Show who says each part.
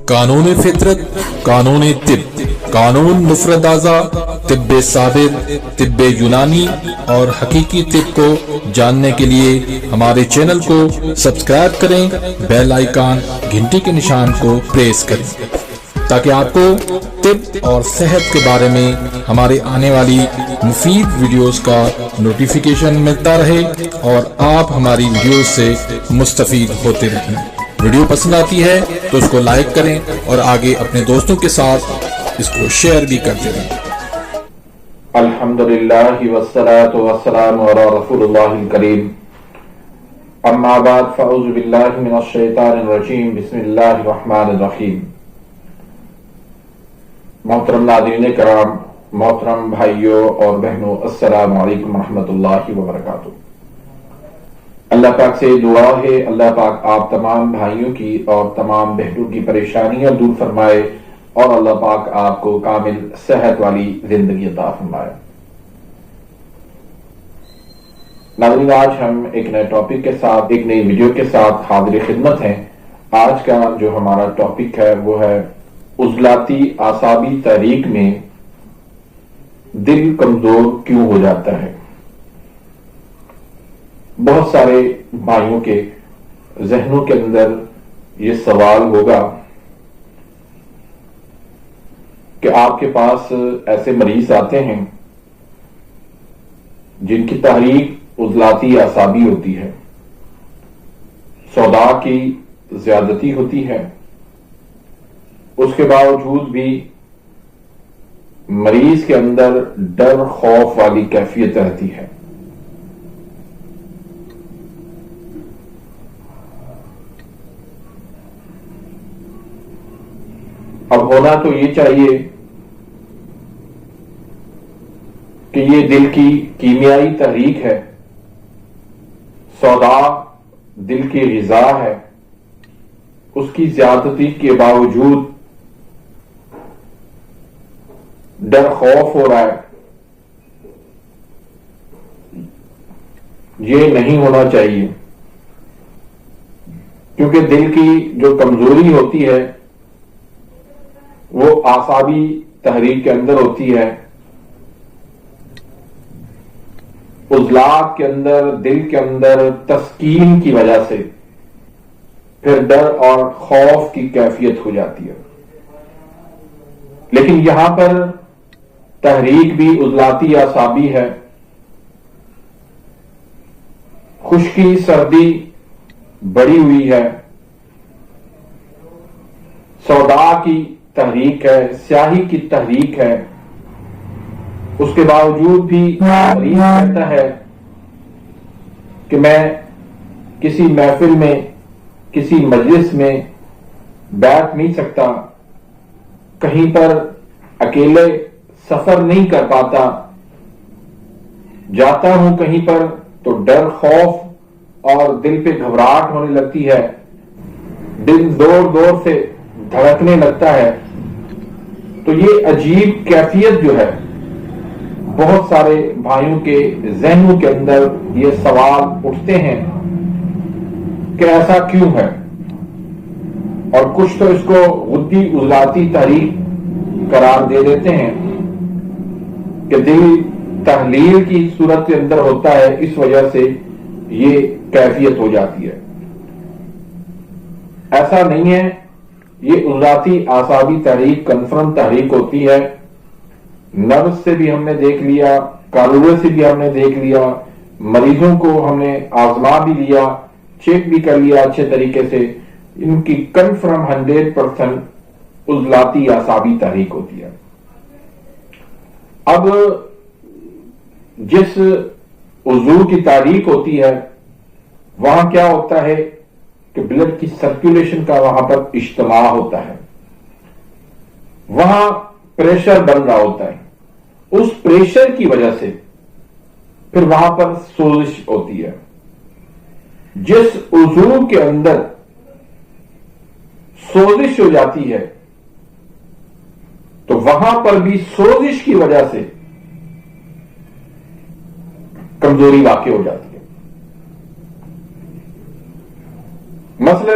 Speaker 1: قانون فطرت، قانون طب، قانون مفرد اعضاء، طب ثابت، طب یونانی اور حقیقی طب کو جاننے کے لیے ہمارے چینل کو سبسکرائب کریں، بیل آئیکن گھنٹی کے نشان کو پریس کریں تاکہ آپ کو طب اور صحت کے بارے میں ہمارے آنے والی مفید ویڈیوز کا نوٹیفیکیشن ملتا رہے اور آپ ہماری ویڈیوز سے مستفید ہوتے رہیں۔ ویڈیو پسند آتی ہے تو اس کو لائک کریں اور آگے اپنے دوستوں کے ساتھ اس کو شیئر بھی کرتے رہیں۔
Speaker 2: الحمدللہ والصلاة والسلام علی رسول اللہ الکریم، اما بعد فاعوذ باللہ من الشیطان الرجیم، بسم اللہ الرحمن الرحیم۔ محترم ناظرین کرام، محترم بھائیوں اور بہنوں، السلام علیکم ورحمۃ اللہ وبرکاتہ۔ اللہ پاک سے دعا ہے اللہ پاک آپ تمام بھائیوں کی اور تمام بہنوں کی پریشانیاں دور فرمائے اور اللہ پاک آپ کو کامل صحت والی زندگی عطا فرمائے۔ ناظرین، آج ہم ایک نئے ٹاپک کے ساتھ، ایک نئی ویڈیو کے ساتھ حاضر خدمت ہیں۔ آج کا جو ہمارا ٹاپک ہے وہ ہے عضلاتی اعصابی تحریک میں دل کمزور کیوں ہو جاتا ہے۔ بہت سارے بھائیوں کے ذہنوں کے اندر یہ سوال ہوگا کہ آپ کے پاس ایسے مریض آتے ہیں جن کی تحریک عضلاتی اعصابی ہوتی ہے، صداع کی زیادتی ہوتی ہے، اس کے باوجود بھی مریض کے اندر ڈر خوف والی کیفیت رہتی ہے۔ اب ہونا تو یہ چاہیے کہ یہ دل کی کیمیائی تحریک ہے، صداع دل کی غذا ہے، اس کی زیادتی کے باوجود ڈر خوف ہو رہا ہے۔ یہ نہیں ہونا چاہیے، کیونکہ دل کی جو کمزوری ہوتی ہے وہ اعصابی تحریک کے اندر ہوتی ہے۔ عضلات کے اندر، دل کے اندر تسکین کی وجہ سے پھر ڈر اور خوف کی کیفیت ہو جاتی ہے۔ لیکن یہاں پر تحریک بھی عضلاتی اعصابی ہے۔ خشکی سردی بڑھی ہوئی ہے، صداع کی تحریک ہے، سیاہی کی تحریک ہے، اس کے باوجود بھی مریض کہتا ہے کہ میں کسی محفل میں، کسی مجلس میں بیٹھ نہیں سکتا، کہیں پر اکیلے سفر نہیں کر پاتا، جاتا ہوں کہیں پر تو ڈر خوف اور دل پہ گھبراہٹ ہونے لگتی ہے، دل زور زور سے دھڑکنے لگتا ہے۔ تو یہ عجیب کیفیت جو ہے، بہت سارے بھائیوں کے ذہنوں کے اندر یہ سوال اٹھتے ہیں کہ ایسا کیوں ہے، اور کچھ تو اس کو غدی عضلاتی تحریک قرار دے دیتے ہیں کہ دل تحلیل کی صورت کے اندر ہوتا ہے، اس وجہ سے یہ کیفیت ہو جاتی ہے۔ ایسا نہیں ہے، یہ عضلاتی اعصابی تحریک کنفرم تحریک ہوتی ہے۔ نرس سے بھی ہم نے دیکھ لیا، کارڈیولوجسٹ سے بھی ہم نے دیکھ لیا، مریضوں کو ہم نے آزما بھی لیا، چیک بھی کر لیا اچھے طریقے سے، ان کی کنفرم 100% عضلاتی اعصابی تحریک ہوتی ہے۔ اب جس عضو کی تحریک ہوتی ہے وہاں کیا ہوتا ہے کہ بلڈ کی سرکولیشن کا وہاں پر اجتماع ہوتا ہے، وہاں پریشر بن رہا ہوتا ہے، اس پریشر کی وجہ سے پھر وہاں پر سوزش ہوتی ہے۔ جس عضو کے اندر سوزش ہو جاتی ہے تو وہاں پر بھی سوزش کی وجہ سے کمزوری واقع ہو جاتی ہے۔ مثلا